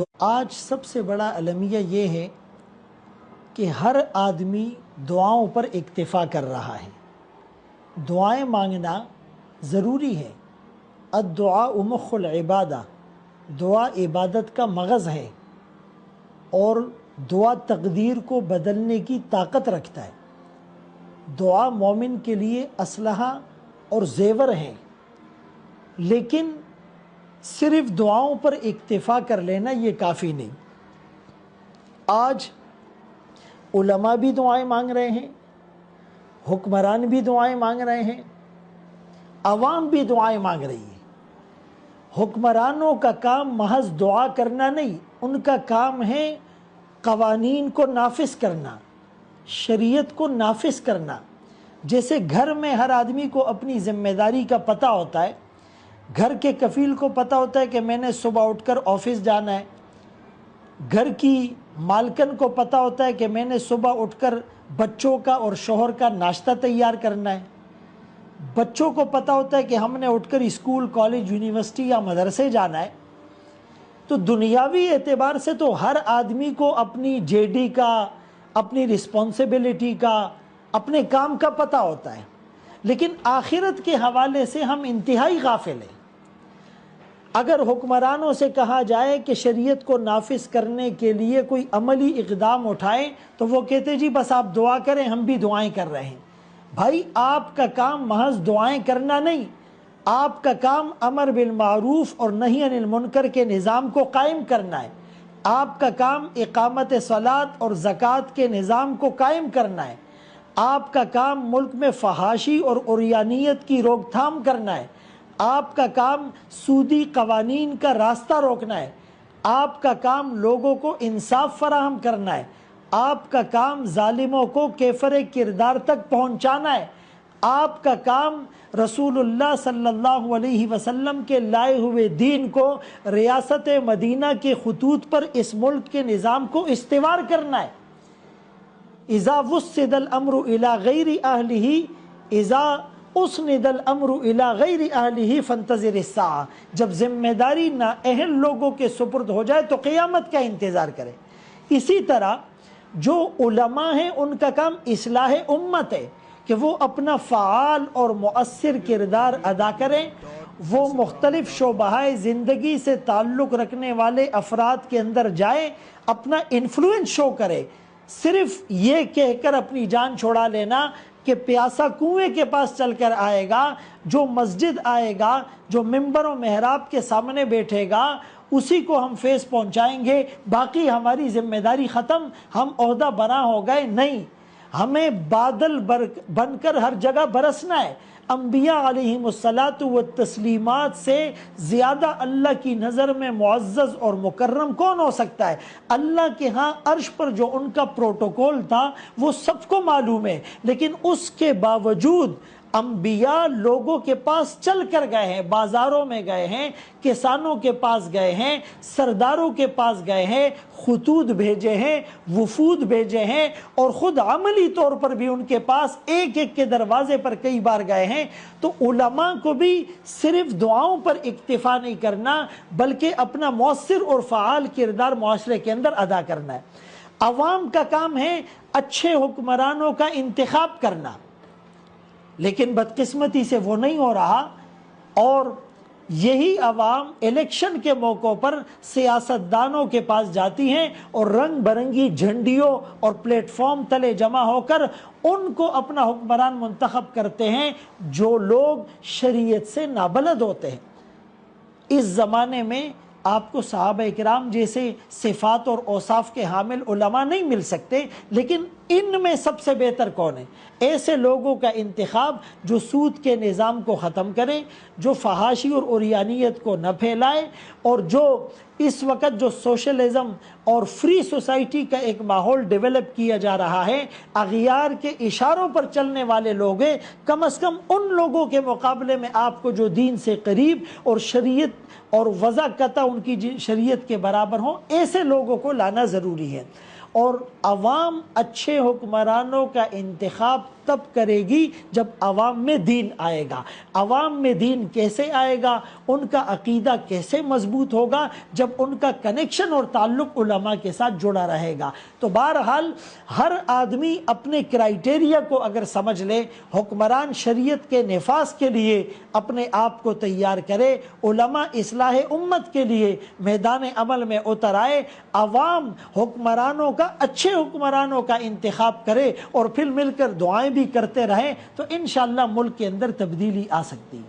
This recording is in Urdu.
تو آج سب سے بڑا المیہ یہ ہے کہ ہر آدمی دعاؤں پر اکتفا کر رہا ہے۔ دعائیں مانگنا ضروری ہے۔ الدعاء مخ العبادہ، دعا عبادت کا مغز ہے اور دعا تقدیر کو بدلنے کی طاقت رکھتا ہے۔ دعا مومن کے لیے اسلحہ اور زیور ہے، لیکن صرف دعاؤں پر اکتفا کر لینا یہ کافی نہیں۔ آج علماء بھی دعائیں مانگ رہے ہیں، حکمران بھی دعائیں مانگ رہے ہیں، عوام بھی دعائیں مانگ رہی ہے۔ حکمرانوں کا کام محض دعا کرنا نہیں، ان کا کام ہے قوانین کو نافذ کرنا، شریعت کو نافذ کرنا۔ جیسے گھر میں ہر آدمی کو اپنی ذمہ داری کا پتہ ہوتا ہے، گھر کے کفیل کو پتہ ہوتا ہے کہ میں نے صبح اٹھ کر آفس جانا ہے، گھر کی مالکن کو پتہ ہوتا ہے کہ میں نے صبح اٹھ کر بچوں کا اور شوہر کا ناشتہ تیار کرنا ہے، بچوں کو پتہ ہوتا ہے کہ ہم نے اٹھ کر اسکول، کالج، یونیورسٹی یا مدرسے جانا ہے۔ تو دنیاوی اعتبار سے تو ہر آدمی کو اپنی جے ڈی کا، اپنی رسپانسبلٹی کا، اپنے کام کا پتہ ہوتا ہے، لیکن آخرت کے حوالے سے ہم انتہائی غافل ہیں۔ اگر حکمرانوں سے کہا جائے کہ شریعت کو نافذ کرنے کے لیے کوئی عملی اقدام اٹھائیں تو وہ کہتے جی بس آپ دعا کریں، ہم بھی دعائیں کر رہے ہیں۔ بھائی آپ کا کام محض دعائیں کرنا نہیں، آپ کا کام امر بالمعروف اور نہی عن المنکر کے نظام کو قائم کرنا ہے۔ آپ کا کام اقامت صلاۃ اور زکوٰۃ کے نظام کو قائم کرنا ہے۔ آپ کا کام ملک میں فحاشی اور عریانیت کی روک تھام کرنا ہے۔ آپ کا کام سودی قوانین کا راستہ روکنا ہے۔ آپ کا کام لوگوں کو انصاف فراہم کرنا ہے۔ آپ کا کام ظالموں کو کیفر کردار تک پہنچانا ہے۔ آپ کا کام رسول اللہ صلی اللہ علیہ وسلم کے لائے ہوئے دین کو ریاست مدینہ کے خطوط پر اس ملک کے نظام کو استوار کرنا ہے۔ اذا وسد الامر الى غیر اہلہ، اذا اسند الامر الى غیر اہلہ فانتظر الساعہ، جب ذمہ داری نااہل لوگوں کے سپرد ہو جائے تو قیامت کا انتظار کرے۔ اسی طرح جو علماء ہیں ان کا کام اصلاح امت ہے کہ وہ اپنا فعال اور مؤثر کردار ادا کریں، وہ مختلف شعبہ زندگی سے تعلق رکھنے والے افراد کے اندر جائیں، اپنا انفلوئنس شو کرے۔ صرف یہ کہہ کر اپنی جان چھوڑا لینا کہ پیاسا کنویں کے پاس چل کر آئے گا، جو مسجد آئے گا، جو ممبر و محراب کے سامنے بیٹھے گا، اسی کو ہم فیض پہنچائیں گے، باقی ہماری ذمہ داری ختم، ہم عہدہ بنا ہو گئے۔ نہیں، ہمیں بادل بن کر ہر جگہ برسنا ہے۔ انبیاء علیہم الصلاۃ والتسلیمات سے زیادہ اللہ کی نظر میں معزز اور مکرم کون ہو سکتا ہے؟ اللہ کے ہاں عرش پر جو ان کا پروٹوکول تھا وہ سب کو معلوم ہے، لیکن اس کے باوجود انبیاء لوگوں کے پاس چل کر گئے ہیں، بازاروں میں گئے ہیں، کسانوں کے پاس گئے ہیں، سرداروں کے پاس گئے ہیں، خطوط بھیجے ہیں، وفود بھیجے ہیں، اور خود عملی طور پر بھی ان کے پاس ایک ایک کے دروازے پر کئی بار گئے ہیں۔ تو علماء کو بھی صرف دعاؤں پر اکتفا نہیں کرنا بلکہ اپنا مؤثر اور فعال کردار معاشرے کے اندر ادا کرنا ہے۔ عوام کا کام ہے اچھے حکمرانوں کا انتخاب کرنا، لیکن بدقسمتی سے وہ نہیں ہو رہا، اور یہی عوام الیکشن کے موقع پر سیاستدانوں کے پاس جاتی ہیں اور رنگ برنگی جھنڈیوں اور پلیٹ فارم تلے جمع ہو کر ان کو اپنا حکمران منتخب کرتے ہیں جو لوگ شریعت سے نابلد ہوتے ہیں۔ اس زمانے میں آپ کو صحابہ کرام جیسے صفات اور اوصاف کے حامل علماء نہیں مل سکتے، لیکن ان میں سب سے بہتر کون ہے؟ ایسے لوگوں کا انتخاب جو سود کے نظام کو ختم کریں، جو فحاشی اور عریانیت کو نہ پھیلائیں، اور جو اس وقت جو سوشلزم اور فری سوسائٹی کا ایک ماحول ڈیولپ کیا جا رہا ہے، اغیار کے اشاروں پر چلنے والے لوگ ہیں، کم از کم ان لوگوں کے مقابلے میں آپ کو جو دین سے قریب اور شریعت اور وضع قطع ان کی شریعت کے برابر ہوں، ایسے لوگوں کو لانا ضروری ہے۔ اور عوام اچھے حکمرانوں کا انتخاب تب کرے گی جب عوام میں دین آئے گا۔ عوام میں دین کیسے آئے گا، ان کا عقیدہ کیسے مضبوط ہوگا، جب ان کا کنیکشن اور تعلق علماء کے ساتھ جڑا رہے گا۔ تو بہرحال ہر آدمی اپنے کرائیٹیریا کو اگر سمجھ لے، حکمران شریعت کے نفاذ کے لیے اپنے آپ کو تیار کرے، علماء اصلاح امت کے لیے میدان عمل میں اتر آئے، عوام حکمرانوں کا، اچھے حکمرانوں کا انتخاب کرے اور پھر مل کر دعائیں بھی کرتے رہیں، تو انشاءاللہ ملک کے اندر تبدیلی آ سکتی ہے۔